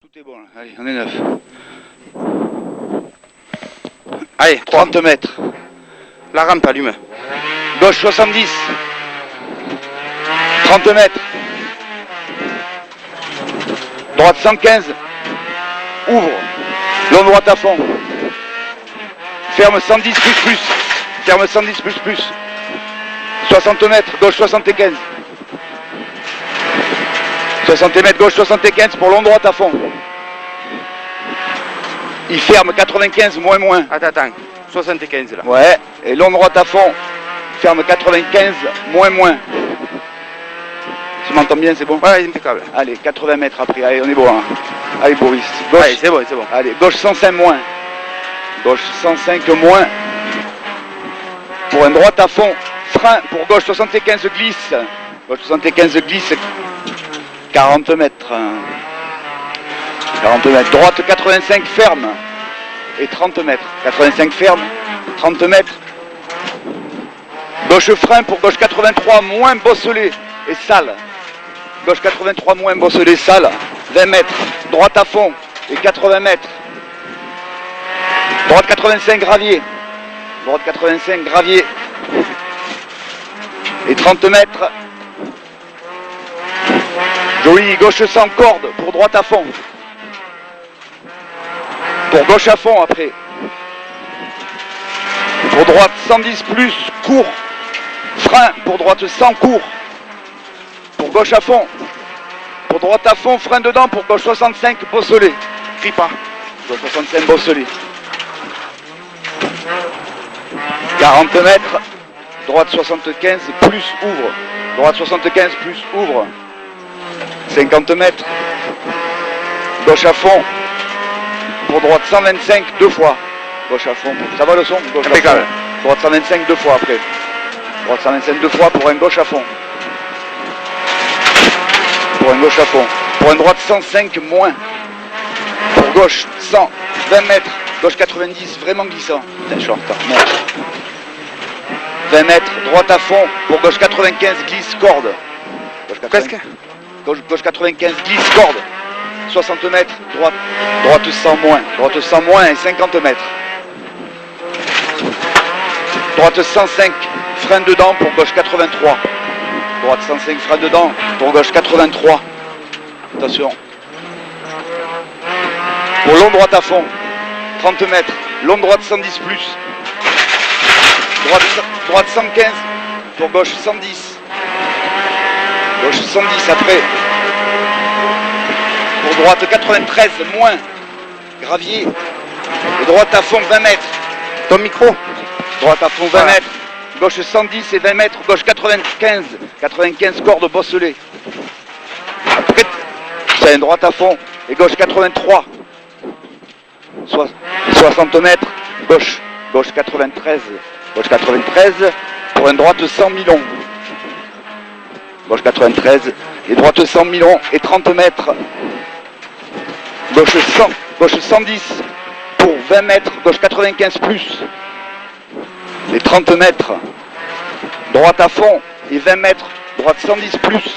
Tout est bon, là. Allez, on est neuf. Allez, 30 mètres. La rampe allume. Gauche 70. 30 mètres. Droite 115. Ouvre. Long droite à fond. Ferme 110 plus. Ferme 110 plus. 60 mètres. Gauche 75. 60 mètres. Gauche 75 pour long droite à fond. Il ferme 95 moins. Attends. 75 là. Ouais. Et long droite à fond. Ferme 95 moins. Tu m'entends bien, c'est bon? Ouais, impeccable. Allez, 80 mètres après. Allez, on est bon. Hein. Allez, Boris. Gauche. Allez, c'est bon. Allez, gauche 105 moins. Gauche 105 moins. Pour un droite à fond. Frein pour gauche 75 glisse. Gauche 75 glisse. 40 mètres. 40 mètres. Droite 85 ferme. Et 30 mètres. 85 ferme. 30 mètres. Gauche frein pour gauche 83 moins bosselé et sale. Gauche 83 moins bosselé sale. 20 mètres. Droite à fond et 80 mètres. Droite 85 gravier. Droite 85 gravier. Et 30 mètres. Joli, gauche 100 corde pour droite à fond. Pour gauche à fond après. Pour droite 110 plus, court. Frein pour droite 100 court. Pour gauche à fond. Pour droite à fond, frein dedans pour gauche 65 bosselé. Crie pas. Gauche 65 bosselé. 40 mètres. Droite 75 plus ouvre. Droite 75 plus ouvre. 50 mètres. Gauche à fond. Pour droite 125 deux fois. Gauche à fond. Ça va le son? Gauche à fond. Droite 125 deux fois après. Droite 125 deux fois pour un gauche à fond. Pour un gauche à fond. Pour un droite 105 moins. Pour gauche 100. 20 mètres. Gauche 90 vraiment glissant. Putain, je suis en retard. Merde. 20 mètres. Droite à fond. Pour gauche 95 glisse corde. Gauche 95. Gauche 95 glisse corde. 60 mètres, droite 100 moins, droite 100 moins et 50 mètres. Droite 105, frein dedans pour gauche 83. Droite 105, frein dedans pour gauche 83. Attention. Pour long droite à fond, 30 mètres, long droite 110 plus. Droite 115 pour gauche 110. Gauche 110 après. Pour droite 93 moins, gravier, et droite à fond 20 mètres, Ton micro. droite à fond 20 mètres, gauche 110 et 20 mètres, gauche 95 cordes bosselées. Après, c'est une droite à fond, et gauche 83, 60 mètres, gauche 93, pour une droite 100 millions. Gauche 93, et droite 100 millions, et 30 mètres. Gauche 100, gauche 110 pour 20 mètres, gauche 95 plus. Et 30 mètres. Droite à fond et 20 mètres, droite 110 plus.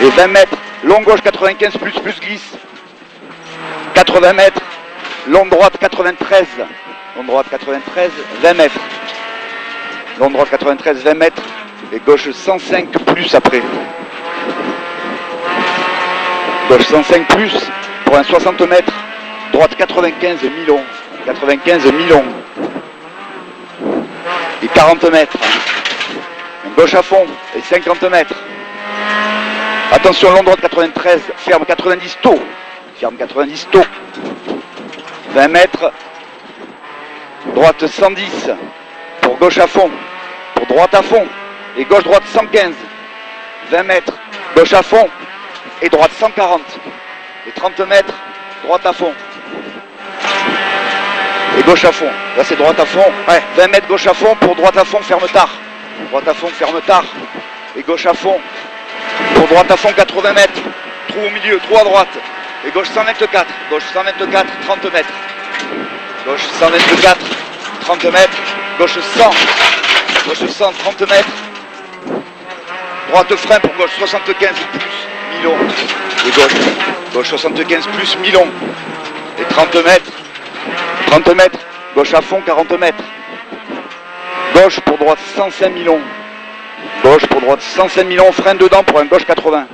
Et 20 mètres, long gauche 95 plus glisse. 80 mètres, long droite 93. Long droite 93, 20 mètres. Long droite 93, 20 mètres. Et gauche 105 plus après. Gauche 105 plus pour un 60 mètres, droite 95 millions, et 40 mètres, gauche à fond et 50 mètres. Attention, long droite 93, ferme 90 tôt, 20 mètres, droite 110 pour gauche à fond, pour droite à fond et gauche droite 115, 20 mètres, gauche à fond. Et droite 140 et 30 mètres, droite à fond. Et gauche à fond. Là c'est droite à fond. Ouais. 20 mètres gauche à fond pour droite à fond, ferme tard. Droite à fond, ferme tard. Et gauche à fond. Pour droite à fond 80 mètres. Trou au milieu, trou à droite. Et gauche 124. Gauche 124, 30 mètres. Gauche 124, 30 mètres. Gauche 100. Gauche 100, 30 mètres. Droite frein pour gauche 75 plus. Milon. Et gauche. Gauche 75 plus Milon. Et 30 mètres. 30 mètres. Gauche à fond, 40 mètres. Gauche pour droite 105 Milon. Gauche pour droite 105 Milon. Frein dedans pour un gauche 80.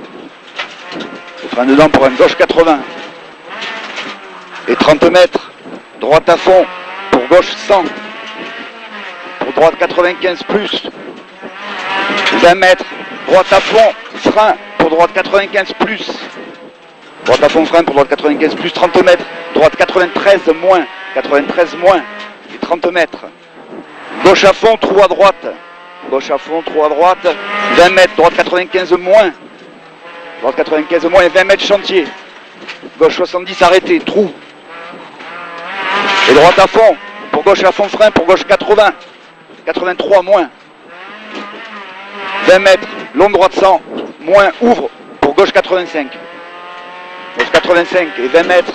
Frein dedans pour un gauche 80. Et 30 mètres. Droite à fond pour gauche 100. Pour droite 95 plus. 20 mètres. Droite à fond. Frein pour droite 95 plus. Droite à fond, frein pour droite 95 plus. 30 mètres. Droite 93 moins. 93 moins. Et 30 mètres. Gauche à fond, trou à droite. Gauche à fond, trou à droite. 20 mètres. Droite 95 moins. Droite 95 moins et 20 mètres chantier. Gauche 70 arrêté. Trou. Et droite à fond. Pour gauche à fond, frein. Pour gauche 80. 83 moins. 20 mètres. Long droite 100. Moins. Ouvre. Pour gauche 85. Gauche 85 et 20 mètres.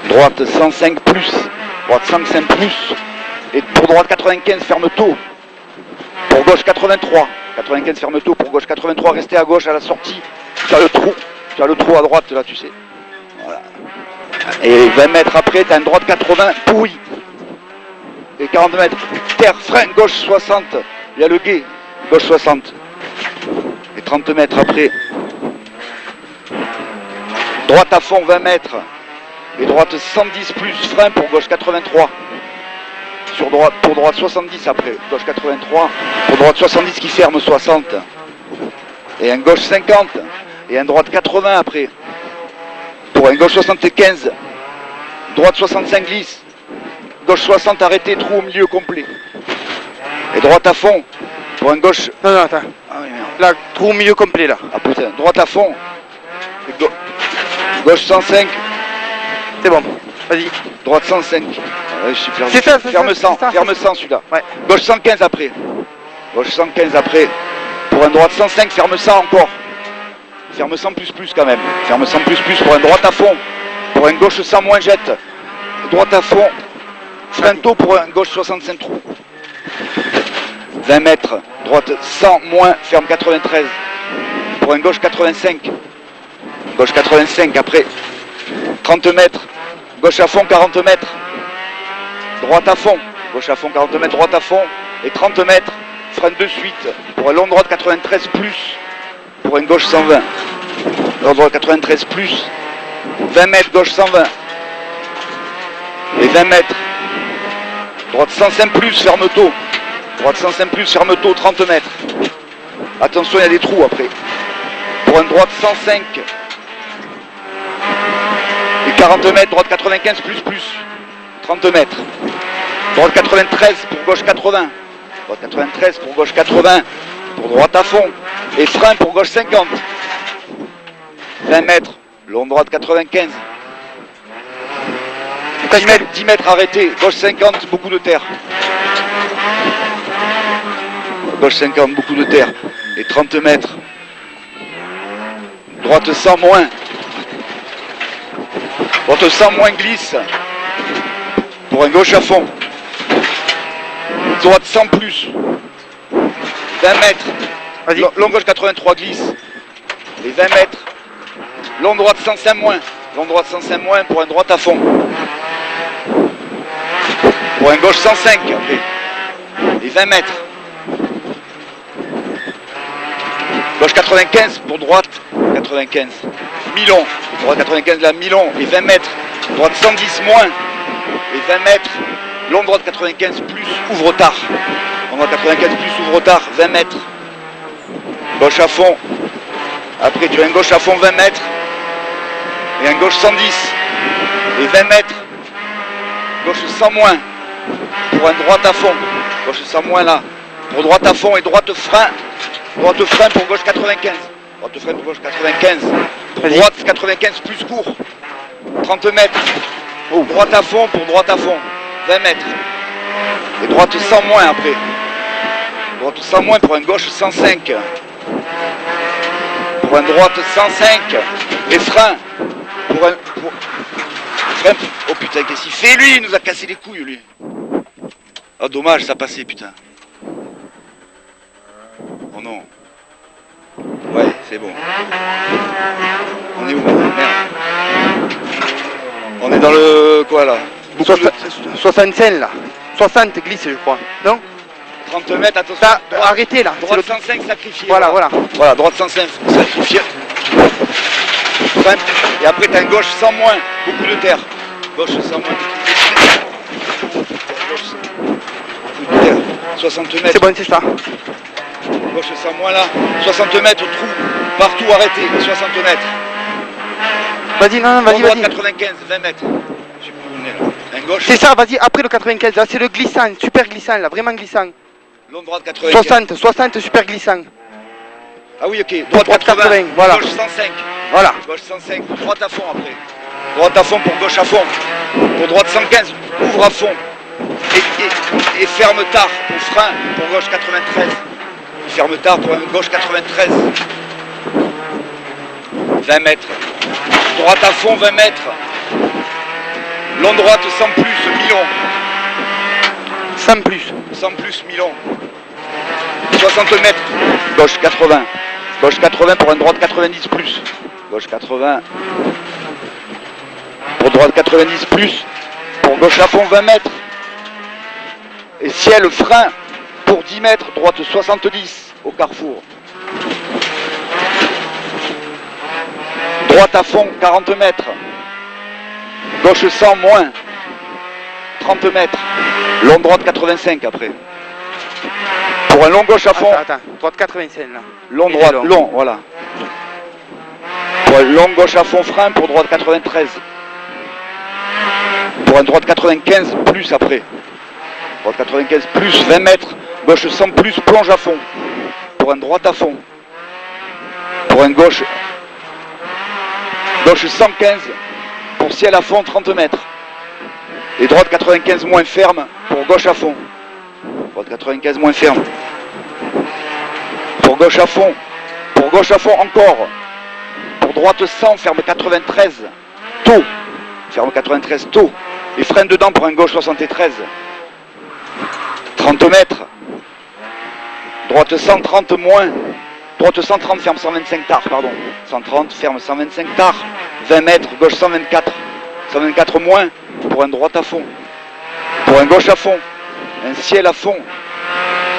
Droite 105 plus. Droite 105 plus. Et pour droite 95, ferme tôt. Pour gauche 83. 95, ferme tôt. Pour gauche 83, restez à gauche à la sortie. Tu as le trou. Tu as le trou à droite là, tu sais. Voilà. Et 20 mètres après, tu as une droite 80 pourri. Et 40 mètres. Terre, frein, gauche 60. Il y a le guet. Gauche 60. Et 30 mètres après. Droite à fond 20 mètres. Et droite 110 plus, frein pour gauche 83. Sur droite, pour droite 70 après, gauche 83. Pour droite 70 qui ferme 60. Et un gauche 50. Et un droite 80 après. Pour un gauche 75. Droite 65 glisse. Gauche 60 arrêté, trou au milieu complet. Et droite à fond. Pour un gauche... Non, attends. Ah oui, merde. Là, trou au milieu complet là. Ah putain, droite à fond. Et gauche 105. C'est bon, vas-y. Droite 105. Ah ouais, je suis perdu. C'est ça, ferme 100, ferme 100 celui-là. Ouais. Gauche 115 après. Gauche 115 après. Pour un droite 105, ferme 100 encore. Ferme 100 plus quand même. Ferme 100 plus pour un droite à fond. Pour un gauche 100 moins jette. Droite à fond. Frein tôt pour un gauche 65 trous. 20 mètres. Droite 100 moins, ferme 93. Pour un gauche 85. Gauche 85 après. 30 mètres. Gauche à fond 40 mètres. Droite à fond. Gauche à fond 40 mètres. Droite à fond. Et 30 mètres. Frein de suite. Pour un long droite 93 plus. Pour une gauche 120. Long droite 93 plus. 20 mètres. Gauche 120. Et 20 mètres. Droite 105 plus. Ferme tôt. Droite 105 plus. Ferme tôt. 30 mètres. Attention, il y a des trous après. Pour une droite 105. Et 40 mètres, droite 95 plus. 30 mètres. Droite 93 pour gauche 80. Droite 93 pour gauche 80. Pour droite à fond. Et frein pour gauche 50. 20 mètres. Long droite 95. 10 mètres arrêté. Gauche 50, beaucoup de terre. Gauche 50, beaucoup de terre. Et 30 mètres. Droite 100 moins. Droite 100 moins glisse. Pour un gauche à fond. Droite 100 plus. 20 mètres. Vas-y. Long gauche 83 glisse. Et 20 mètres. Long droite 105 moins. Long droite 105 moins pour un droite à fond. Pour un gauche 105 après. Et 20 mètres. Gauche 95 pour droite 95. Milon. Droite 95 là, Milon. Et 20 mètres. Droite 110 moins. Et 20 mètres. Long droite 95 plus, ouvre tard. Long droite 95 plus, ouvre tard, 20 mètres. Gauche à fond. Après tu as un gauche à fond 20 mètres. Et un gauche 110. Et 20 mètres. Gauche 100 moins. Pour un droite à fond. Gauche 100 moins là. Pour droite à fond et droite frein. Droite frein pour gauche 95. Droite frein pour gauche 95. Pour droite 95 plus court. 30 mètres. Oh, droite à fond pour droite à fond. 20 mètres. Et droite 100 moins après. Droite 100 moins pour un gauche 105. Pour un droite 105. Et frein. Frein. Oh putain, qu'est-ce qu'il fait lui? Il nous a cassé les couilles lui. Oh dommage, ça passait putain. Oh non. Ouais. C'est bon. On est où maintenant? Merde. On est dans le... quoi là? 65 là. 60 glisse je crois. Non? 30 mètres, attention. Arrêtez là. Droite 105 sacrifié. Voilà, voilà. Voilà, droite 105 sacrifié. Et après t'as une gauche 100 moins, beaucoup de terre. Gauche 100 moins. Gauche, beaucoup de terre. 60 mètres. C'est bon, c'est ça. Gauche 100 moins là. 60 mètres, trou. Partout arrêté. 60 mètres. Vas-y, non, vas-y, Droite vas-y. 95, 20 mètres. Je sais plus où on est là. Un gauche. C'est ça, vas-y, après le 95, là, c'est le glissant, super glissant, là, vraiment glissant. Long droite 95. 60, super glissant. Ah oui, ok. Droite 80, voilà. Gauche 105. Voilà. Gauche 105. Droite à fond après. Droite à fond pour gauche à fond. Pour droite 115. Ouvre à fond. Et ferme tard pour frein pour gauche 93. Et ferme tard pour gauche 93. 20 mètres. Droite à fond 20 mètres. Long droite sans plus, Milon. 100 plus. 100 plus, Milon. 60 mètres. Gauche 80. Gauche 80 pour une droite 90 plus. Gauche 80. Pour droite 90 plus. Pour gauche à fond 20 mètres. Et ciel frein pour 10 mètres. Droite 70 au carrefour. Droite à fond 40 mètres. Gauche 100 moins. 30 mètres. Long droite 85 après. Pour un long gauche à fond. Attends, droite 85 là. Long droite, long, voilà. Pour un long gauche à fond frein pour droite 93. Pour un droite 95 plus après. Droite 95 plus 20 mètres. Gauche 100 plus plonge à fond. Pour un droite à fond. Pour un gauche. Gauche 115. Pour ciel à fond 30 mètres. Et droite 95 moins ferme pour gauche à fond. Droite 95 moins ferme. Pour gauche à fond. Pour gauche à fond encore. Pour droite 100, ferme 93. Tôt. Ferme 93 tôt. Et freine dedans pour un gauche 73. 30 mètres. Droite 130 moins. Droite 130, ferme 125 tard, pardon. 130, ferme 125 tard. 20 mètres, gauche 124. 124 moins pour un droite à fond. Pour un gauche à fond. Un ciel à fond.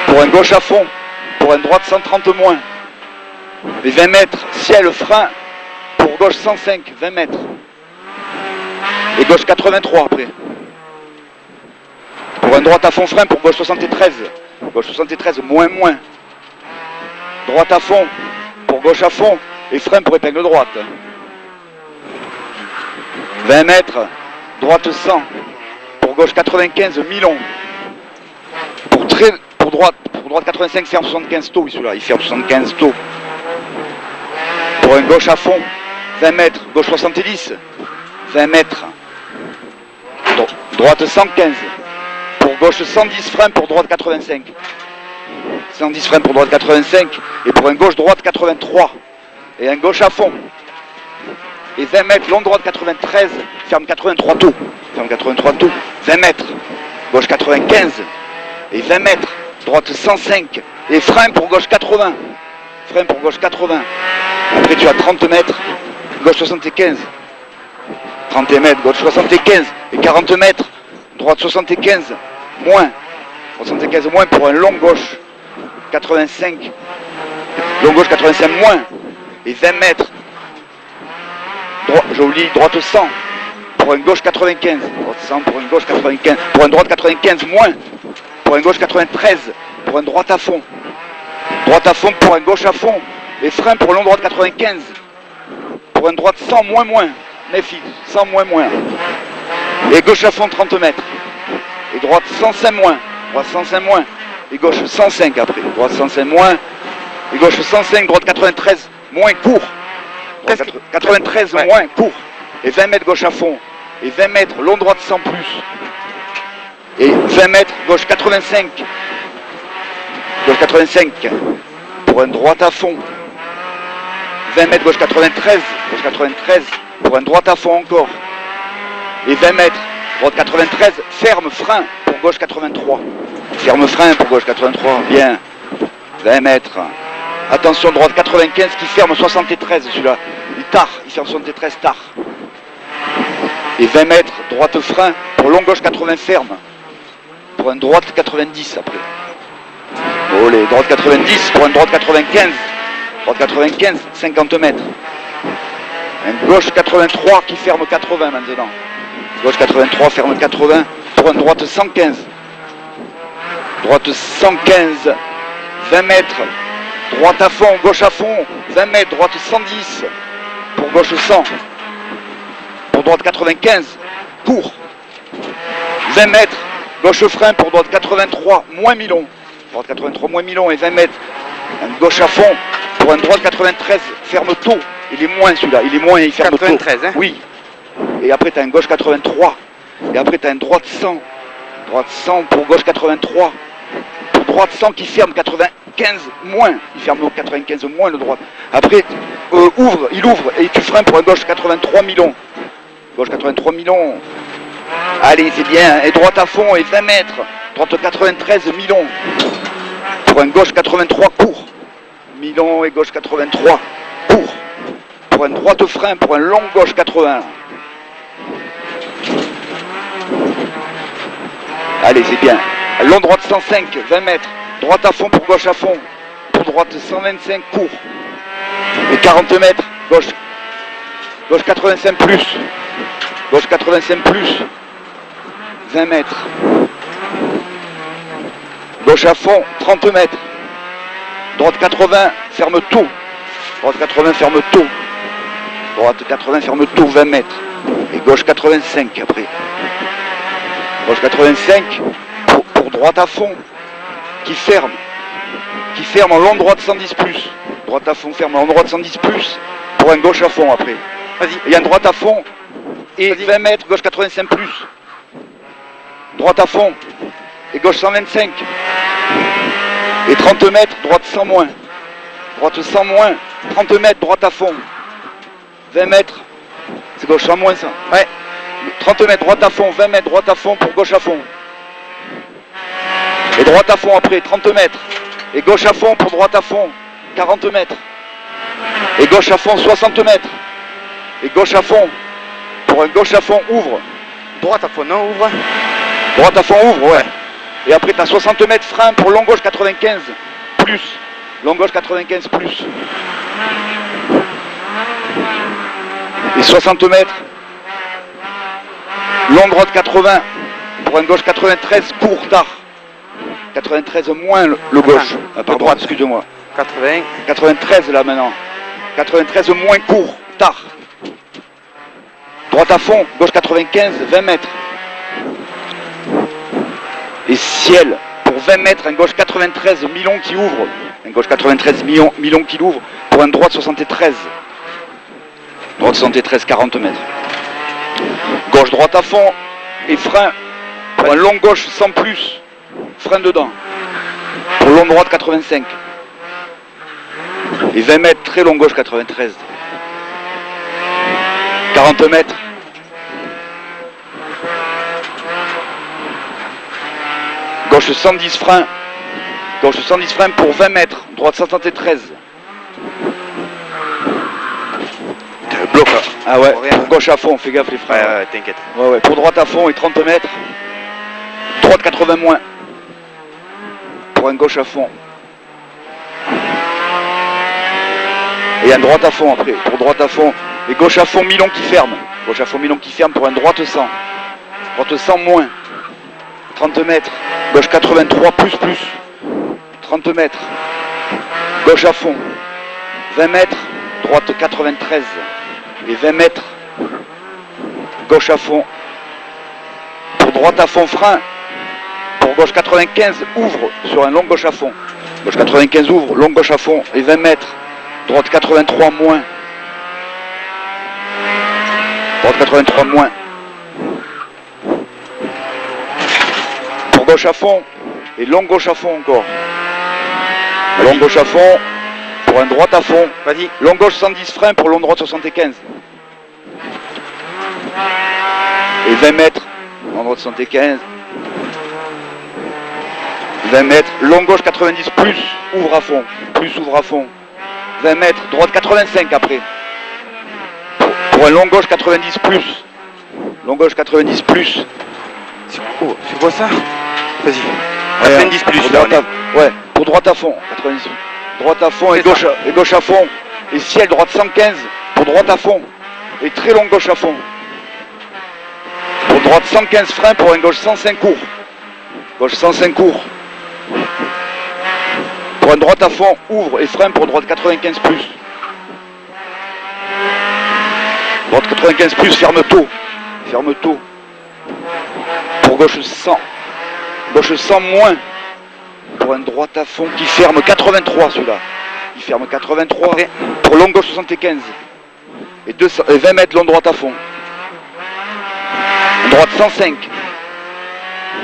Pour un gauche à fond. Pour un droite 130 moins. Les 20 mètres, ciel frein. Pour gauche 105, 20 mètres. Et gauche 83 après. Pour un droite à fond frein pour gauche 73. Gauche 73, moins. Droite à fond pour gauche à fond. Et frein pour épingle droite. 20 mètres, droite 100. Pour gauche 95, Milon. Pour droite 85, ferme 75 tôt, oui celui-là, il ferme 75 tôt. Pour un gauche à fond, 20 mètres, gauche 70, 20 mètres. Droite 115. Pour gauche 110 frein pour droite 85. 110 frein pour droite 85. Et pour un gauche-droite 83. Et un gauche à fond. Et 20 mètres, long droite 93. Ferme 83 tôt. Ferme 83 tôt. 20 mètres. Gauche 95. Et 20 mètres. Droite 105. Et frein pour gauche 80. Frein pour gauche 80. Après tu as 30 mètres. Gauche 75. 30 mètres. Gauche 75. Et 40 mètres. Droite 75. Moins. 75 moins pour un long gauche 85. Long gauche 85 moins. Et 20 mètres. Joli, droite 100. Pour un gauche 95. Droite 100 pour une gauche 95. Pour un droite 95 moins. Pour un gauche 93. Pour un droite à fond. Droite à fond pour un gauche à fond. Et frein pour long droite 95. Pour un droite 100 moins. Méfie, 100 moins. Et gauche à fond 30 mètres. Et droite 105 moins. Droite 105 moins. Et gauche 105 après. Droite 105 moins. Et gauche 105, droite 93 moins court. Droite 93 ouais. Moins court. Et 20 mètres gauche à fond. Et 20 mètres long droite 100 plus. Et 20 mètres gauche 85. Gauche 85. Pour une droite à fond. 20 mètres gauche 93. Gauche 93. Pour une droite à fond encore. Et 20 mètres. Droite 93. Ferme frein pour gauche 83. Ferme frein pour gauche 83. Bien. 20 mètres. Attention, droite 95 qui ferme 73 celui-là. Il tard, il ferme 73 tard. Et 20 mètres, droite frein pour long gauche 80 ferme. Pour un droite 90 après. Oh les droite 90 pour un droite 95. Droite 95, 50 mètres. Un gauche 83 qui ferme 80 maintenant. Gauche 83 ferme 80 pour un droite 115. Droite 115, 20 mètres. Droite à fond, gauche à fond, 20 mètres, droite 110. Pour gauche 100. Pour droite 95, court. 20 mètres, gauche frein pour droite 83, moins Milon. Droite 83, moins Milon et 20 mètres. Un gauche à fond pour un droite 93, ferme tôt. Il est moins celui-là, il est moins, il ferme 93, tôt. hein? Oui. Et après tu as un gauche 83. Et après tu as un droite 100. Droite 100 pour gauche 83. Pour droite 100 qui ferme 95 moins. Il ferme au 95 moins le droite. Après, il ouvre et tu freines pour un gauche 83 Milon. Gauche 83 Milon. Allez, c'est bien. Et droite à fond et 20 mètres. Droite 93 Milon. Pour un gauche 83 court. Milon et gauche 83 court. Pour un droite frein, pour un long gauche 80. Allez, c'est bien. Long droite 105, 20 mètres. Droite à fond pour gauche à fond. Pour droite 125 court. Et 40 mètres. Gauche. Gauche 85 plus. Gauche 85 plus. 20 mètres. Gauche à fond, 30 mètres. Droite 80, ferme tôt. Droite 80, ferme tôt. Droite 80, ferme tôt, 20 mètres. Et gauche 85 après. Gauche 85 pour droite à fond. Qui ferme en long droite 110 plus. Droite à fond, ferme en long droite 110 plus. Pour un gauche à fond après. Vas-y. Il y a une droite à fond. Et 20 mètres, gauche 85 plus. Droite à fond. Et gauche 125. Et 30 mètres, droite 100 moins. Droite 100 moins. 30 mètres, droite à fond. 20 mètres. C'est gauche 100 moins ça. Ouais. 30 mètres, droite à fond. 20 mètres, droite à fond pour gauche à fond. Et droite à fond après, 30 mètres. Et gauche à fond pour droite à fond. 40 mètres. Et gauche à fond, 60 mètres. Et gauche à fond. Pour un gauche à fond, ouvre. Droite à fond, non, ouvre. Droite à fond, ouvre, ouais. Et après, tu as 60 mètres frein pour long gauche 95 plus. Long gauche 95 plus. Et 60 mètres. Long droite 80 pour un gauche 93 court tard. 93 moins le gauche. Pardon, excusez-moi. 80. 93 là maintenant. 93 moins court tard. Droite à fond, gauche 95, 20 mètres. Et ciel, pour 20 mètres, un gauche 93, Milon qui ouvre. Un gauche 93, Milon qui l'ouvre. Pour un droite 73. Droite 73, 40 mètres. Gauche droite à fond. Et frein. Pour un long gauche 100 plus. Frein dedans. Pour long droite 85. Et 20 mètres, très long gauche 93. 40 mètres. Gauche 110 frein. Gauche 110 frein pour 20 mètres. Droite 73. Bloc. Ah ouais, pour gauche à fond, fais gaffe les freins. Ouais, t'inquiète. Ouais, ouais, pour droite à fond et 30 mètres. Droite 80 moins. Pour un gauche à fond. Et un droite à fond après. Pour droite à fond. Et gauche à fond, Milon qui ferme. Gauche à fond, Milon qui ferme pour un droite 100. Droite 100 moins. 30 mètres. Gauche 83 plus. 30 mètres. Gauche à fond. 20 mètres. Droite 93. Et 20 mètres. Gauche à fond. Pour droite à fond, frein. Pour gauche 95, ouvre sur un long gauche à fond. Gauche 95 ouvre, long gauche à fond. Et 20 mètres. Droite 83 moins. Droite 83 moins. Pour gauche à fond. Et long gauche à fond encore. Long gauche à fond. Pour un droite à fond. Vas-y. Long gauche 110 frein pour long droite 75. Et 20 mètres. Long droite 75. 20 mètres. Long gauche 90 plus. Ouvre à fond. Plus ouvre à fond. 20 mètres, droite 85 après. Pour un long gauche 90 plus. Long gauche 90 plus. Oh, c'est quoi ça? Vas-y. Ouais, 90 plus, pour là, droite ouais, pour droite à fond, 90. Droite à fond et gauche à fond. Et ciel, droite 115 pour droite à fond. Et très long gauche à fond. Pour droite 115 frein pour un gauche 105 court. Gauche 105 court. Pour un droite à fond, ouvre et frein pour droite 95 plus. Droite 95 plus, ferme tôt. Ferme tôt. Pour gauche 100. Gauche 100 moins. Pour un droite à fond qui ferme 83 celui-là. Il ferme 83. Après, pour long gauche 75. Et 20 mètres long droite à fond. Droite 105.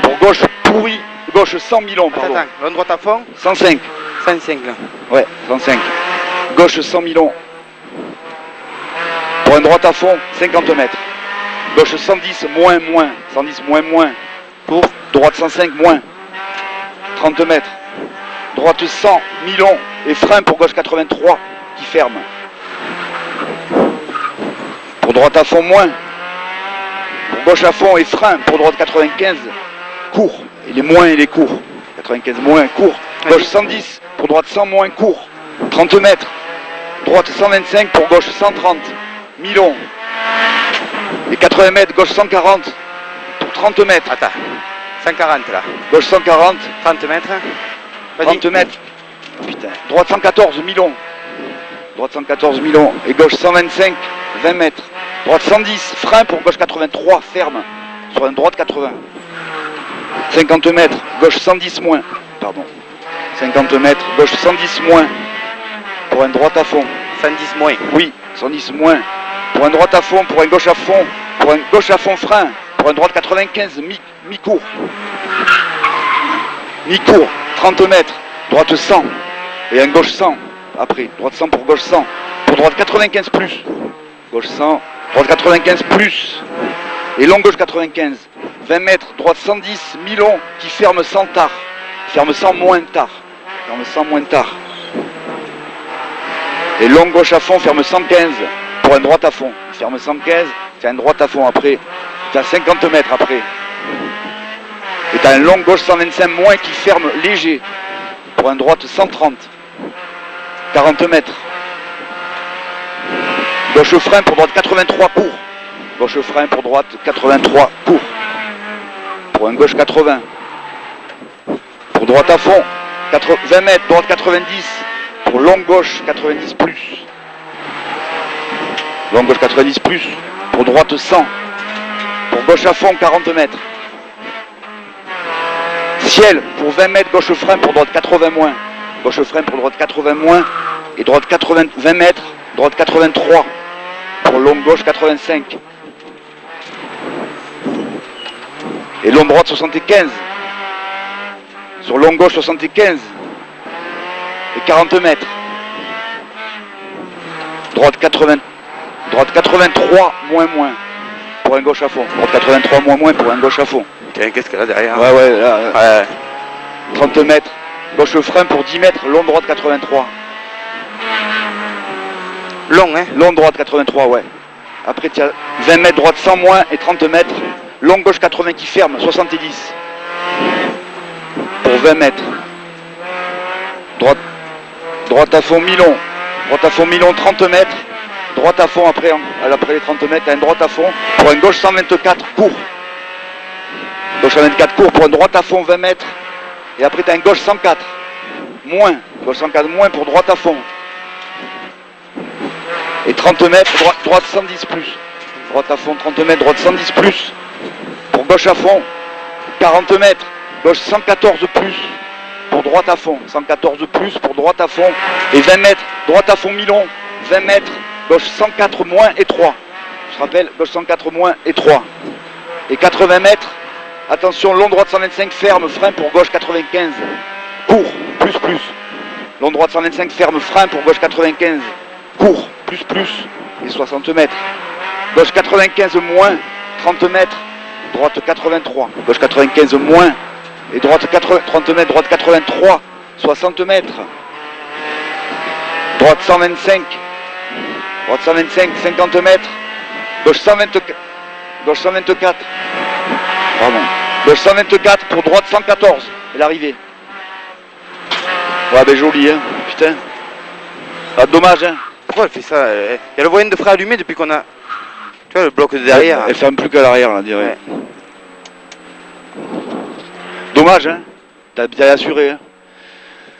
Pour gauche pourri. Gauche 100 milons, pardon. Attends, long droite à fond. 105. 105 là. Ouais, 105. Gauche 100 milons. Pour un droite à fond, 50 mètres. Gauche 110, moins. 110, moins. Pour droite 105, moins. 30 mètres. Droite 100, milons. Et frein pour gauche 83, qui ferme. Pour droite à fond, moins. Pour gauche à fond et frein pour droite 95, court. Et les moins et les courts. 95 moins, court. Gauche 110, pour droite 100 moins, court. 30 mètres. Droite 125, pour gauche 130. Milon. Et 80 mètres, gauche 140 pour 30 mètres. Attends, 140 là. Gauche 140. 30 mètres. 30 mètres. Putain. Droite 114, Milon. Droite 114, Milon. Et gauche 125, 20 mètres. Droite 110, frein pour gauche 83, ferme. Sur une droite 80. 50 mètres, gauche 110 moins. Pardon. 50 mètres, gauche 110 moins. Pour une droite à fond. 110 moins. Oui, 110 moins. Pour un droite à fond, pour un gauche à fond, pour un gauche à fond frein, pour un droite 95, mi-court. Mi-court, 30 mètres, droite 100, et un gauche 100, après, droite 100 pour gauche 100, pour droite 95 plus, gauche 100, droite 95 plus, et long gauche 95, 20 mètres, droite 110, mi-long, qui ferme 100 tard, ferme 100 moins tard, ferme 100 moins tard. Et long gauche à fond, ferme 115 pour un droite à fond. Ferme 115, c'est un droite à fond après. Tu as 50 mètres après. Et tu as un long gauche 125 moins qui ferme léger pour un droite 130. 40 mètres. Gauche frein pour droite 83 court. Gauche frein pour droite 83 court. Pour un gauche 80. Pour droite à fond, 20 mètres, droite 90. Pour long gauche 90 plus. Long gauche 90 plus. Pour droite 100. Pour gauche à fond 40 mètres. Ciel pour 20 mètres, gauche frein pour droite 80 moins. Gauche frein pour droite 80 moins. Et droite 20 mètres, droite 83. Pour long gauche 85. Et long droite 75. Sur long gauche 75. Et 40 mètres. Droite 83 moins. Pour un gauche à fond. Droite 83 moins pour un gauche à fond. Qu'est-ce qu'il y a derrière? Ouais, là. Ouais. 30 mètres. Gauche frein pour 10 mètres. Long droite 83. Long, hein? Long droite 83, ouais. Après, tu as 20 mètres, droite 100 moins et 30 mètres. Long gauche 80 qui ferme, 70. Pour 20 mètres. Droite à fond, mi-long. Droite à fond, mi-long, 30 mètres. Droite à fond, après les 30 mètres, tu as une droite à fond. Pour une gauche 124, court. Gauche 124, court. Pour une droite à fond, 20 mètres. Et après, tu as une gauche 104. Moins. Gauche 104, moins pour droite à fond. Et 30 mètres, droite 110 plus. Droite à fond, 30 mètres, droite 110 plus. Pour gauche à fond, 40 mètres. Gauche 114 plus. Pour droite à fond, 114 plus pour droite à fond. Et 20 mètres, droite à fond mi-long. 20 mètres, gauche 104 moins et 3. Je rappelle, gauche 104 moins et 3. Et 80 mètres, attention, long droite 125 ferme, frein pour gauche 95. Court, plus. Long droite 125 ferme, frein pour gauche 95. Court, plus. Et 60 mètres. Gauche 95 moins, 30 mètres. Droite 83. Gauche 95 moins. Et droite 30 mètres, droite 83. 60 mètres. Droite 125. Droite 125, 50 mètres. Gauche 124. Gauche 124. Pardon. Gauche 124 pour droite 114. Et l'arrivée. Ouais, ben joli, hein. Putain. Ah, dommage, hein. Pourquoi elle fait ça? Il y a le moyen de frein allumé depuis qu'on a... Tu vois, le bloc de derrière. Elle ferme plus qu'à l'arrière, là, direct. Ouais. Dommage, hein. T'as bien assuré, hein.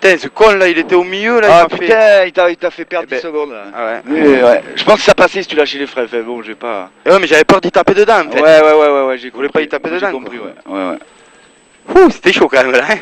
Putain, ce con là, il était au milieu là. Ah il m'a fait... putain, il t'a fait perdre Eh 10 ben, secondes. Là. Ah ouais. Mais, ouais. Je pense que ça passait si tu lâchais les freins. Fait, bon, j'ai pas. Ouais, mais j'avais peur d'y taper dedans en fait. Ouais, j'ai compris. voulais pas y taper dedans, J'ai compris, quoi. ouais. Ouh, c'était chaud quand même là. Hein.